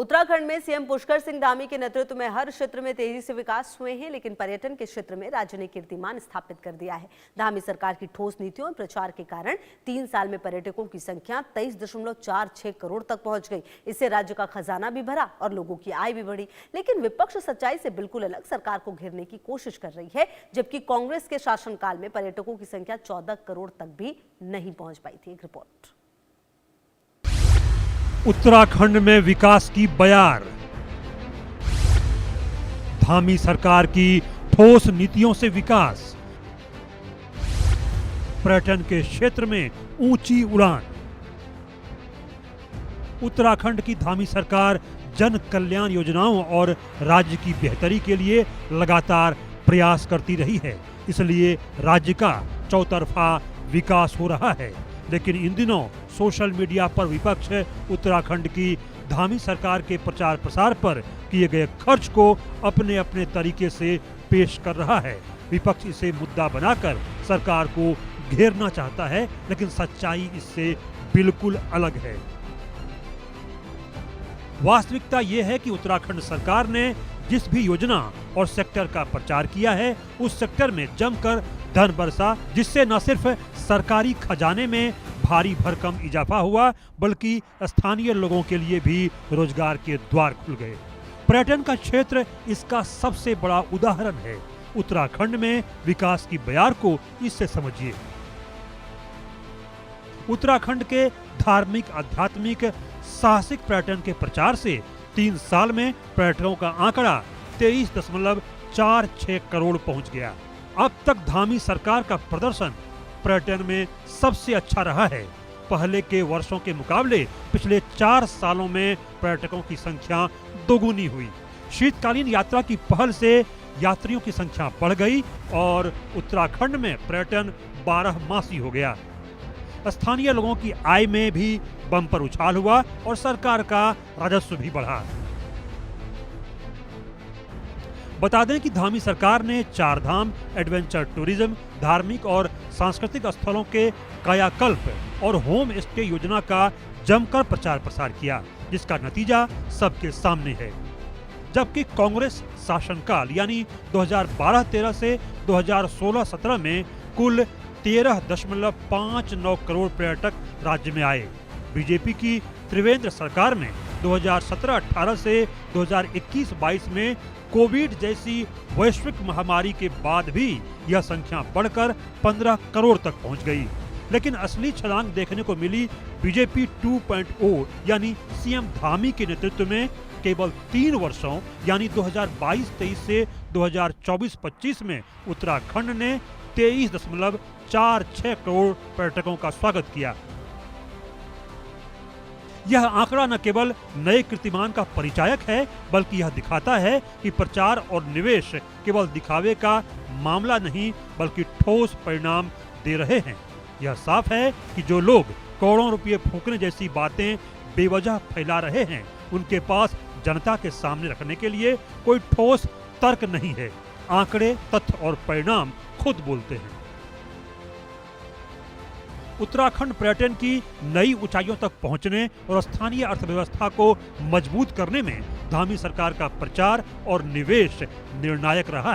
उत्तराखंड में सीएम पुष्कर सिंह धामी के नेतृत्व में हर क्षेत्र में तेजी से विकास हुए हैं, लेकिन पर्यटन के क्षेत्र में राज्य ने कीर्तिमान स्थापित कर दिया है। धामी सरकार की ठोस नीतियों और प्रचार के कारण 3 साल में पर्यटकों की संख्या 23.46 करोड़ तक पहुंच गई। इससे राज्य का खजाना भी भरा और लोगों की आय भी बढ़ी। लेकिन विपक्ष सच्चाई से बिल्कुल अलग सरकार को घेरने की कोशिश कर रही है, जबकि कांग्रेस के शासनकाल में पर्यटकों की संख्या 14 करोड़ तक भी नहीं पहुंच पाई थी। एक रिपोर्ट। उत्तराखंड में विकास की बयार, धामी सरकार की ठोस नीतियों से विकास, पर्यटन के क्षेत्र में ऊंची उड़ान। उत्तराखंड की धामी सरकार जन कल्याण योजनाओं और राज्य की बेहतरी के लिए लगातार प्रयास करती रही है, इसलिए राज्य का चौतरफा विकास हो रहा है। लेकिन इन दिनों सोशल मीडिया पर विपक्ष उत्तराखंड की धामी सरकार के प्रचार प्रसार पर किए गए खर्च को अपने अपने तरीके से पेश कर रहा है। विपक्ष इसे मुद्दा बनाकर सरकार को घेरना चाहता है, लेकिन सच्चाई इससे बिल्कुल अलग है। वास्तविकता यह है कि उत्तराखंड सरकार ने जिस भी योजना और सेक्टर का प्रचार किया है, उस सेक्टर में जमकर धन बरसा, जिससे न सिर्फ सरकारी खजाने में भारी भरकम इजाफा हुआ, बल्कि स्थानीय लोगों के लिए भी रोजगार के द्वार खुल गए। पर्यटन का क्षेत्र इसका सबसे बड़ा उदाहरण है। उत्तराखंड में विकास की बयार को इससे समझिए। उत्तराखंड के धार्मिक, आध्यात्मिक, साहसिक पर्यटन के प्रचार से 3 साल में पर्यटकों का आंकड़ा 23.46 करोड़ पहुंच गया। अब तक धामी सरकार का प्रदर्शन पर्यटन में सबसे अच्छा रहा है। पहले के वर्षों के मुकाबले पिछले 4 सालों में पर्यटकों की संख्या दोगुनी हुई। शीतकालीन यात्रा की पहल से यात्रियों की संख्या बढ़ गई और उत्तराखंड में पर्यटन 12 मासी हो गया। स्थानीय लोगों की आय में भी बम्पर उछाल हुआ और सरकार का राजस्व भी बढ़ा। बता दें कि धामी सरकार ने 4 धाम, एडवेंचर टूरिज्म, धार्मिक और सांस्कृतिक स्थलों के कायाकल्प और होम स्टे योजना का जमकर प्रचार प्रसार किया, जिसका नतीजा सबके सामने है। जबकि कांग्रेस शासनकाल यानी 2012-13 से 2016-17 में कुल 13.59 करोड़ पर्यटक राज्य में आए। बीजेपी की त्रिवेंद्र सरकार में 2017-18 से 2021-22 में कोविड जैसी वैश्विक महामारी के बाद भी यह संख्या बढ़कर 15 करोड़ तक पहुंच गई। लेकिन असली छलांग देखने को मिली बीजेपी 2.0 यानी सीएम धामी के नेतृत्व में केवल 3 वर्षों यानी 2022-23 से 2024-25 में उत्तराखंड ने 23.46 करोड़ पर्यटकों का स्वागत किया। यह आंकड़ा न केवल नए कीर्तिमान का परिचायक है, बल्कि यह दिखाता है कि प्रचार और निवेश केवल दिखावे का मामला नहीं, बल्कि ठोस परिणाम दे रहे हैं। यह साफ है कि जो लोग करोड़ों रुपये फूंकने जैसी बातें बेवजह फैला रहे हैं, उनके पास जनता के सामने रखने के लिए कोई ठोस तर्क नहीं है। आंकड़े, तथ्य और परिणाम खुद बोलते हैं। उत्तराखंड पर्यटन की नई ऊंचाइयों तक पहुंचने और स्थानीय अर्थव्यवस्था को मजबूत करने में धामी सरकार का प्रचार और निवेश निर्णायक रहा